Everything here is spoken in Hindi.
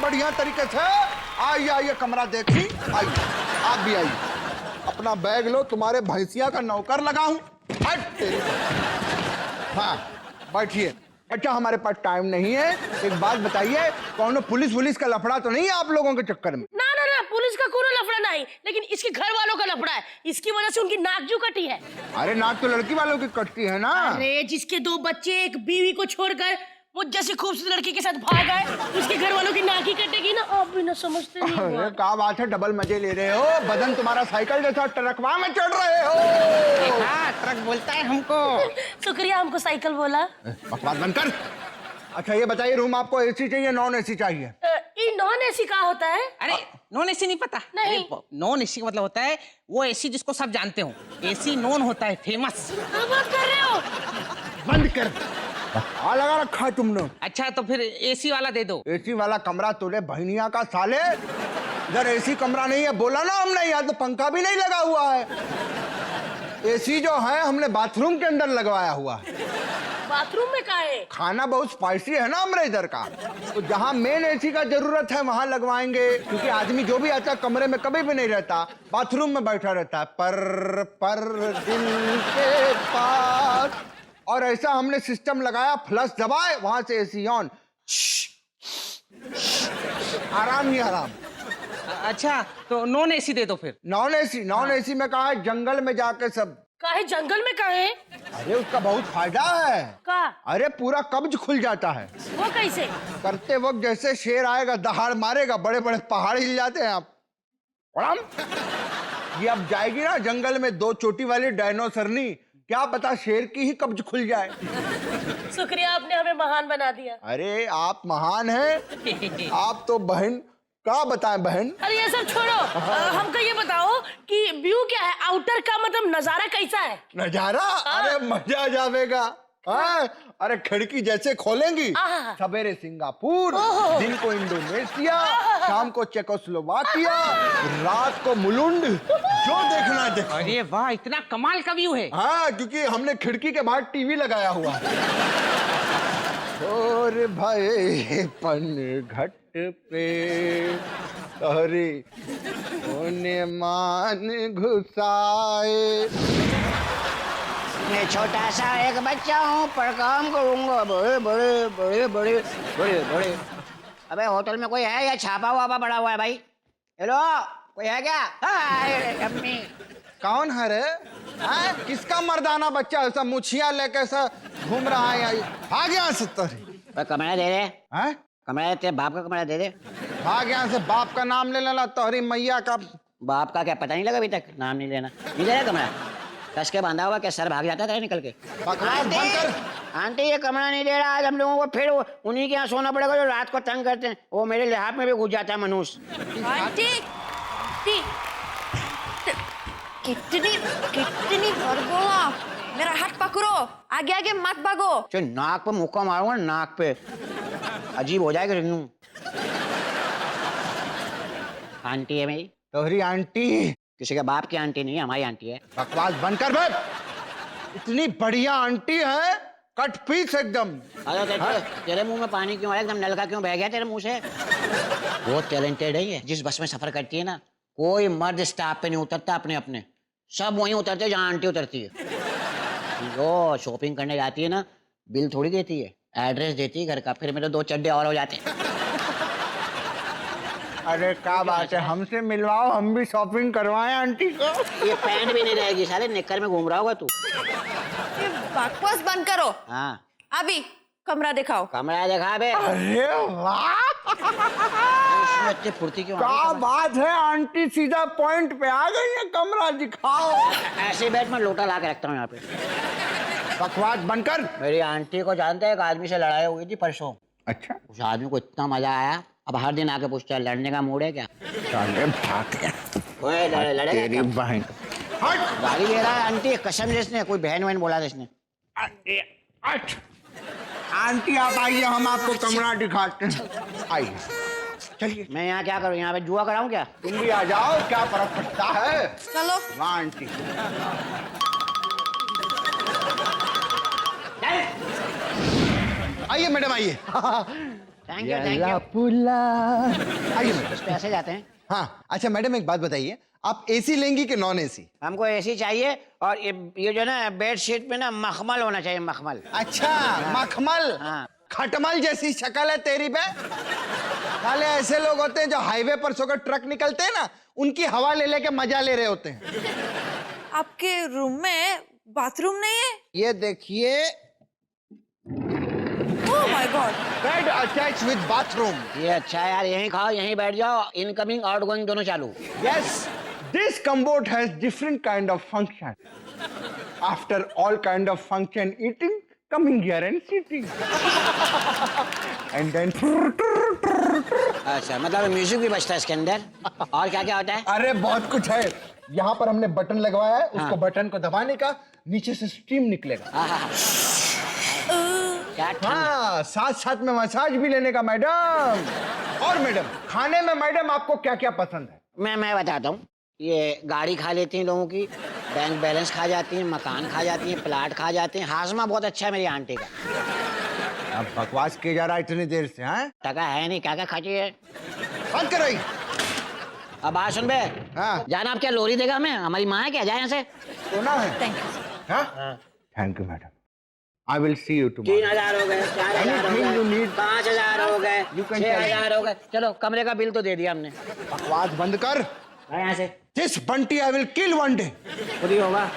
बढ़िया तरीके से। आइए आइए, कमरा देखिए, आइए, आप भी आइए। अपना बैग लो, तुम्हारे भैंसिया का नौकर लगा हूं। हट तेरी। हाँ बैठिए। अच्छा, हमारे पास टाइम नहीं है, एक बात बताइए, कौन पुलिस का लफड़ा तो नहीं है आप लोगों के चक्कर में? ना ना ना, पुलिस का कोई लफड़ा नहीं, लेकिन इसके घर वालों का लफड़ा है। इसकी वजह से उनकी नाक जो कटी है। अरे नाक तो लड़की वालों की कटती है ना। अरे जिसके 2 बच्चे, एक बीवी को छोड़कर वो जैसी खूबसूरत लड़की के साथ भाग आए, उसके घर वालों की नाक ही कटेगी ना। आप भी ना समझते नहीं। अरे क्या बात है, डबल मजे ले रहे हो। बदन तुम्हारा साइकिल जैसा, ट्रकवा में चढ़ रहे हो। हाँ, ट्रक बोलता है हमको। शुक्रिया, हमको साइकिल बोला। बकवास बंद कर। अच्छा ये बताइए, रूम आपको एसी चाहिए नॉन एसी चाहिए? ये नॉन एसी का होता है? अरे नॉन एसी नहीं पता? नहीं। नॉन एसी का मतलब होता है वो एसी जिसको सब जानते हो। एसी नॉन होता है फेमस। क्या बात कर रहे हो? बंद कर। आ लगा रखा है तुमने। अच्छा तो फिर एसी वाला दे दो। एसी वाला कमरा तोड़े बहनिया का साले। इधर एसी कमरा नहीं है, बोला ना हमने, यहाँ तो पंखा भी नहीं लगा हुआ है। एसी जो है हमने बाथरूम के अंदर लगवाया हुआ है। बाथरूम में कहाँ है? खाना बहुत स्पाइसी है ना हमारे इधर का, तो जहाँ मेन एसी का जरूरत है वहां लगवाएंगे, क्योंकि आदमी जो भी आता है कमरे में कभी भी नहीं रहता, बाथरूम में बैठा रहता है पर दिल के पास। और ऐसा हमने सिस्टम लगाया, फ्लश दबाए वहां से एसी ऑन। आराम ही आराम। अच्छा तो नॉन एसी दे दो फिर। नॉन एसी में कहा है जंगल में जाके सब। काहे जंगल में काहे? अरे उसका बहुत फायदा है। का? अरे पूरा कब्ज खुल जाता है। वो कैसे? करते वक्त जैसे शेर आएगा दहाड़ मारेगा, बड़े बड़े पहाड़ हिल जाते हैं। आप प्रणाम। ये अब जाएगी ना जंगल में 2 चोटी वाली डायनोसरनी, क्या पता शेर की ही कब्ज खुल जाए। शुक्रिया, आपने हमें महान बना दिया। अरे आप महान हैं। आप तो बहन, क्या बताएं बहन। अरे ये सब छोड़ो, हमको ये बताओ कि व्यू क्या है, आउटर का मतलब नजारा कैसा है? नजारा? अरे मजा आ जाएगा। हाँ? अरे खिड़की जैसे खोलेंगी, सवेरे सिंगापुर, दिन को इंडोनेशिया, शाम को चेकोस्लोवाकिया, रात को मुलुंड, जो देखना है देखो। अरे वाह, इतना कमाल का व्यू है। हाँ, क्योंकि हमने खिड़की के बाहर टीवी लगाया हुआ है। और भाई पन घट पे तोहरी होने मान घुसाए। मैं छोटा सा एक बच्चा हूँ, पर काम करूँगा बड़े बड़े बड़े बड़े बड़े बड़े। अबे होटल में कोई है या छापा वापा पड़ा हुआ है भाई? हेलो, कोई है क्या? अम्मी। कौन है रे? हाँ? किसका मर्दाना बच्चा ऐसा मुछिया लेके ऐसा घूम रहा है? भाग यहाँ से तोरी। कमरा दे दे। हाँ? कमरा तेरे बाप का कमरा दे दे। भाग यहाँ से, बाप का नाम ले लेना, तोहरी मैया का। बाप का क्या पता नहीं लगा अभी तक? नाम नहीं लेना। नहीं दे रहा कमरा? कस के बांधा हुआ क्या? सर भाग जाता था निकल के। आंटी ये कमरा नहीं दे रहा आज हम लोगों को, फिर उन्हीं के यहाँ सोना पड़ेगा जो रात को तंग करते हैं। वो मेरे लिहाज में भी घुस जाता है मनुष्य। आंटी, कितनी वर्गो आप, मेरा हाथ पकड़ो, आगे आगे मत भागो। जो नाक पे मुक्का मारूंगा, नाक पे अजीब हो जाएगा। रिन्नू आंटी है मेरी। तोहरी आंटी? किसी के बाप की आंटी नहीं है, हमारी आंटी है। बकवास बंद कर बे। इतनी बढ़िया आंटी है, कट पीस एकदम। अरे तेरे मुंह में पानी क्यों आया? एकदम नलका क्यों बह गया तेरे मुंह से? बहुत टैलेंटेड है ये। जिस बस में सफर करती है ना, कोई मर्द स्टाफ पे नहीं उतरता अपने अपने, सब वहीं उतरते हैं जहाँ आंटी उतरती है। जो शॉपिंग करने जाती है ना, बिल थोड़ी देती है, एड्रेस देती है घर का, फिर मेरे 2 चड्डे और हो जाते हैं। अरे क्या बात है, हमसे मिलवाओ, हम भी शॉपिंग करवाएं आंटी को। ये पैंट भी नहीं रहेगी साले, निक्कर में घूम रहा होगा तू। ये बकवास बंद करो। हाँ अभी कमरा दिखाओ। कमरा दिखा बे। अरे वाह, इसमें इतनी फुर्ती क्यों? क्या बात है आंटी, सीधा पॉइंट पे आ गई है। कमरा दिखाओ। ऐसे बैठ में लोटा ला के रखता हूँ यहाँ पे। बकवास बंद कर। मेरी आंटी को जानते हैं, एक आदमी से लड़ाई हुई थी परसों। अच्छा? उस आदमी को इतना मजा आया, अब हर दिन आके पूछता है लड़ने का मूड है क्या? ओए लड़े तेरी बहन। हट। गाली दे रहा है आंटी, कसम जिसने, कोई बहन वहन बोला था इसने। आंटी आप आइए, हम आपको कमरा दिखाते हैं। आइए चलिए। मैं यहाँ क्या करूँ? यहाँ पे जुआ कराऊँ क्या? तुम भी आ जाओ, क्या फर्क पड़ता है। चलो। वाह आंटी। आइए मैडम आइए। Thank you thank you. पुला। आइए मैडम। इस पे ऐसे जाते हैं। हाँ अच्छा मैडम एक बात बताइए, आप एसी लेंगी कि नॉन एसी? हमको एसी चाहिए और ये जो ना बेड शीट पे ना मखमल होना चाहिए, मखमल। अच्छा मखमल। हाँ। खटमल जैसी शक्ल है तेरी पे। साले ऐसे लोग होते हैं जो हाईवे पर सोकर ट्रक निकलते हैं ना, उनकी हवा ले लेके मजा ले रहे होते हैं। आपके रूम में बाथरूम नहीं है? ये देखिए, oh my God. Bed attach with bathroom. ये अच्छा है यार, यहीं खाओ यहीं बैठ जाओ, इनकमिंग आउटगोइंग दोनों चालू। Yes, this commode has different kind of function. After all kind of function eating, coming here and sitting. And then अच्छा, मतलब म्यूजिक भी बजता है इसके अंदर। और क्या क्या होता है? अरे बहुत कुछ है। यहाँ पर हमने बटन लगवाया है, उसको बटन को दबाने का नीचे से स्टीम निकलेगा। क्या हाँ, साथ साथ में मसाज भी लेने का मैडम। और मैडम खाने में मैडम आपको क्या क्या पसंद है? मैं बताता हूँ। ये गाड़ी खा लेती हैं लोगों की, बैंक बैलेंस खा जाती हैं, मकान खा जाती हैं, प्लाट खा जाती हैं। हाजमा बहुत अच्छा है मेरी आंटी का। अब बकवास किए जा रहा है इतनी देर से, हैं? टका है नहीं, क्या खाती है? बंद करो ये। अब बात सुन बे। हाँ। जाना आप क्या लोरी देगा हमें? हमारी माँ है क्या? जाए यहाँ से। सोना है। Thank you. हाँ? Thank you, madam. I will see you tomorrow. 3000 हो गए, 4000 हो Anything you गए, need. 5000 हो गए, You can 6000 हो गए। चलो कमरे का बिल तो दे दिया हमने। बकवास बंद कर। यहाँ से This bunty I will kill one day. खुद ही होगा।